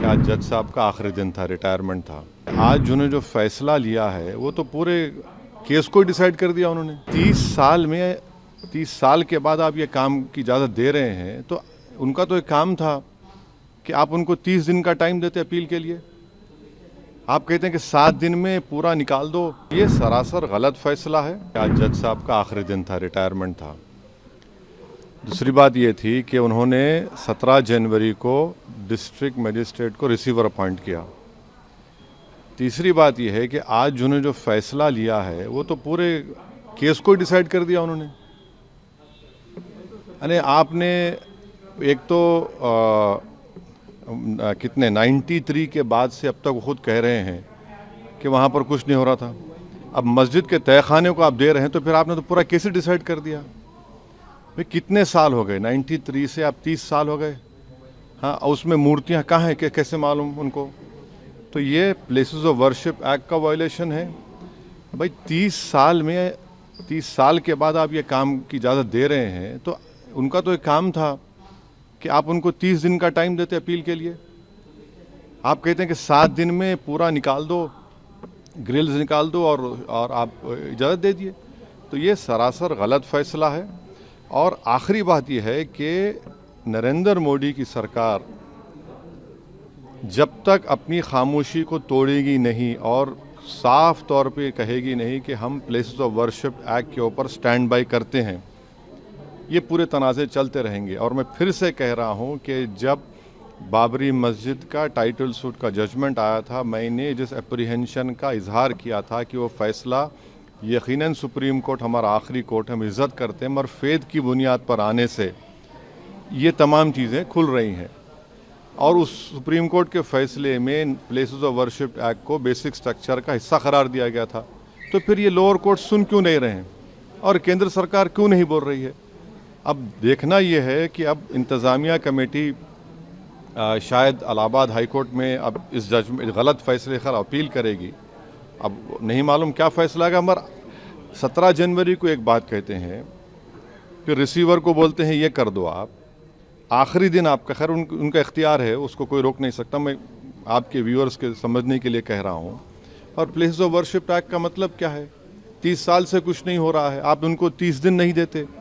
आज जज साहब का आखिरी दिन था, रिटायरमेंट था। आज उन्होंने जो फैसला लिया है वो तो पूरे केस को डिसाइड कर दिया उन्होंने। 30 साल के बाद आप ये काम की इजाज़त दे रहे हैं, तो उनका तो एक काम था कि आप उनको 30 दिन का टाइम देते अपील के लिए। आप कहते हैं कि 7 दिन में पूरा निकाल दो। ये सरासर गलत फैसला है। आज जज साहब का आखिरी दिन था, रिटायरमेंट था। दूसरी बात ये थी कि उन्होंने 17 जनवरी को डिस्ट्रिक्ट मजिस्ट्रेट को रिसीवर अपॉइंट किया। तीसरी बात यह है कि आज उन्होंने जो फैसला लिया है वो तो पूरे केस को डिसाइड कर दिया उन्होंने। अरे आपने एक तो कितने 93 के बाद से अब तक वो खुद कह रहे हैं कि वहाँ पर कुछ नहीं हो रहा था। अब मस्जिद के तहखाने को आप दे रहे हैं, तो फिर आपने तो पूरा केस ही डिसाइड कर दिया। भाई कितने साल हो गए, 93 से आप 30 साल हो गए। हाँ, उसमें मूर्तियाँ कहाँ हैं, कैसे मालूम उनको? तो ये प्लेसेस ऑफ वर्शिप एक्ट का वायलेशन है। भाई 30 साल के बाद आप ये काम की इजाज़त दे रहे हैं, तो उनका तो एक काम था कि आप उनको 30 दिन का टाइम देते अपील के लिए। आप कहते हैं कि 7 दिन में पूरा निकाल दो, ग्रिल्स निकाल दो और आप इजाज़त दे दिए। तो ये सरासर गलत फैसला है। और आखिरी बात यह है कि नरेंद्र मोदी की सरकार जब तक अपनी खामोशी को तोड़ेगी नहीं और साफ तौर पे कहेगी नहीं कि हम प्लेसेस ऑफ वर्शिप एक्ट के ऊपर स्टैंड बाय करते हैं, ये पूरे तनाज़े चलते रहेंगे। और मैं फिर से कह रहा हूँ कि जब बाबरी मस्जिद का टाइटल सूट का जजमेंट आया था, मैंने जिस एप्रीहेंशन का इजहार किया था कि वो फैसला यकीनन सुप्रीम कोर्ट हमारा आखिरी कोर्ट, हम इज़्ज़त करते हैं, मगर फेद की बुनियाद पर आने से ये तमाम चीज़ें खुल रही हैं। और उस सुप्रीम कोर्ट के फैसले में प्लेसेस ऑफ वर्शिप एक्ट को बेसिक स्ट्रक्चर का हिस्सा करार दिया गया था। तो फिर ये लोअर कोर्ट सुन क्यों नहीं रहे हैं और केंद्र सरकार क्यों नहीं बोल रही है? अब देखना ये है कि अब इंतज़ामिया कमेटी शायद इलाहाबाद हाई कोर्ट में अब इस जजमेंट गलत फैसले खैर अपील करेगी। अब नहीं मालूम क्या फैसला है, मगर 17 जनवरी को एक बात कहते हैं, फिर रिसीवर को बोलते हैं ये कर दो आप। आखिरी दिन आपका, खैर उनका इख्तियार है, उसको कोई रोक नहीं सकता। मैं आपके व्यूअर्स के समझने के लिए कह रहा हूँ। और प्लेसेस ऑफ वर्शिप एक्ट का मतलब क्या है? 30 साल से कुछ नहीं हो रहा है, आप उनको 30 दिन नहीं देते।